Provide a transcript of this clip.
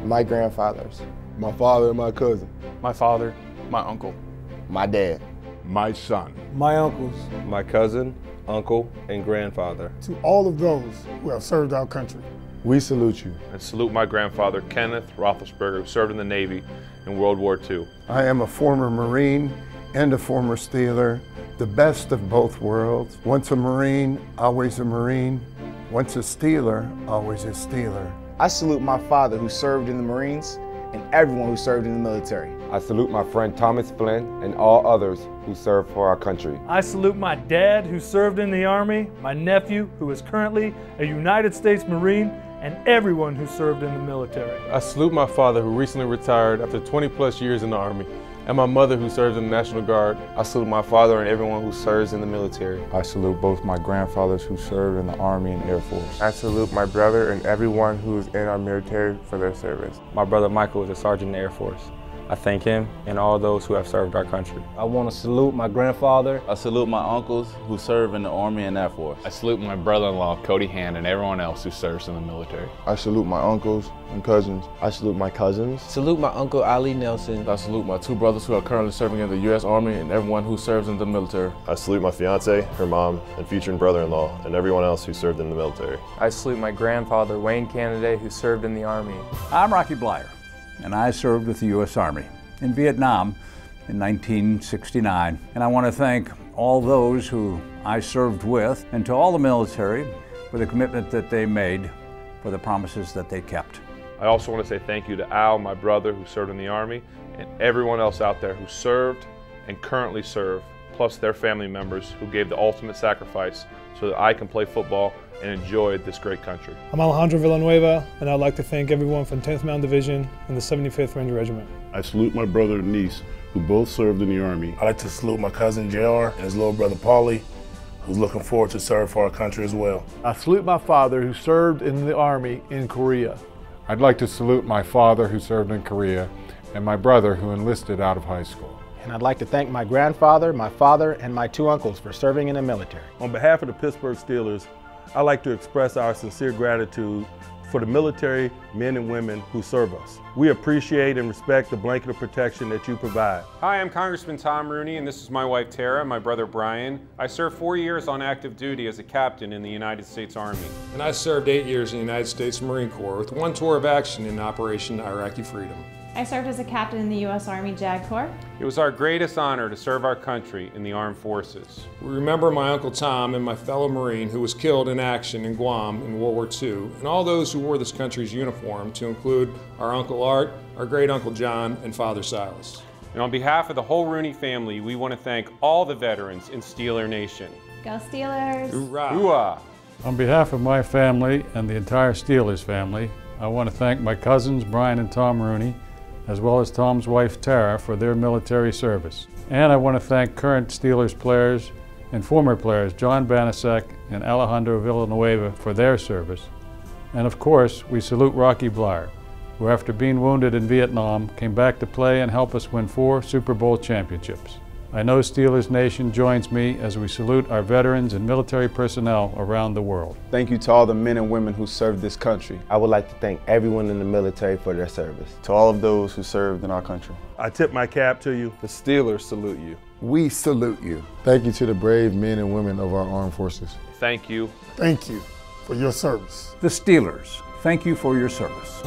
My grandfathers. My father and my cousin. My father, my uncle. My dad. My son. My uncles. My cousin, uncle, and grandfather. To all of those who have served our country. We salute you. And salute my grandfather, Kenneth Roethlisberger, who served in the Navy in World War II. I am a former Marine and a former Steeler, the best of both worlds. Once a Marine, always a Marine. Once a Steeler, always a Steeler. I salute my father who served in the Marines and everyone who served in the military. I salute my friend Thomas Flynn and all others who served for our country. I salute my dad who served in the Army, my nephew who is currently a United States Marine, and everyone who served in the military. I salute my father who recently retired after 20+ years in the Army, and my mother who serves in the National Guard. I salute my father and everyone who serves in the military. I salute both my grandfathers who served in the Army and Air Force. I salute my brother and everyone who is in our military for their service. My brother Michael is a sergeant in the Air Force. I thank him and all those who have served our country. I want to salute my grandfather. I salute my uncles who serve in the Army and Air Force. I salute my brother-in-law, Cody Hand, and everyone else who serves in the military. I salute my uncles and cousins. I salute my cousins. Salute my uncle Ali Nelson. I salute my two brothers who are currently serving in the U.S. Army and everyone who serves in the military. I salute my fiance, her mom, and future brother-in-law, and everyone else who served in the military. I salute my grandfather, Wayne Canada, who served in the Army. I'm Rocky Blyer, and I served with the U.S. Army in Vietnam in 1969. And I want to thank all those who I served with and to all the military for the commitment that they made, for the promises that they kept. I also want to say thank you to Al, my brother, who served in the Army, and everyone else out there who served and currently serve, plus their family members who gave the ultimate sacrifice so that I can play football and enjoy this great country. I'm Alejandro Villanueva, and I'd like to thank everyone from 10th Mountain Division and the 75th Ranger Regiment. I salute my brother and niece, who both served in the Army. I'd like to salute my cousin JR and his little brother Paulie, who's looking forward to serve for our country as well. I salute my father who served in the Army in Korea. I'd like to salute my father who served in Korea and my brother who enlisted out of high school. And I'd like to thank my grandfather, my father, and my two uncles for serving in the military. On behalf of the Pittsburgh Steelers, I'd like to express our sincere gratitude for the military men and women who serve us. We appreciate and respect the blanket of protection that you provide. Hi, I'm Congressman Tom Rooney, and this is my wife Tara and my brother Brian. I served 4 years on active duty as a captain in the United States Army. And I served 8 years in the United States Marine Corps with one tour of action in Operation Iraqi Freedom. I served as a captain in the U.S. Army JAG Corps. It was our greatest honor to serve our country in the armed forces. We remember my Uncle Tom and my fellow Marine who was killed in action in Guam in World War II, and all those who wore this country's uniform, to include our Uncle Art, our great Uncle John, and Father Silas. And on behalf of the whole Rooney family, we want to thank all the veterans in Steeler Nation. Go Steelers! Hoorah! Hoorah! On behalf of my family and the entire Steelers family, I want to thank my cousins Brian and Tom Rooney, as well as Tom's wife Tara, for their military service. And I want to thank current Steelers players and former players John Banasek and Alejandro Villanueva for their service. And of course, we salute Rocky Blyer, who after being wounded in Vietnam came back to play and help us win 4 Super Bowl championships. I know Steelers Nation joins me as we salute our veterans and military personnel around the world. Thank you to all the men and women who served this country. I would like to thank everyone in the military for their service. To all of those who served in our country. I tip my cap to you. The Steelers salute you. We salute you. Thank you to the brave men and women of our armed forces. Thank you. Thank you for your service. The Steelers, thank you for your service.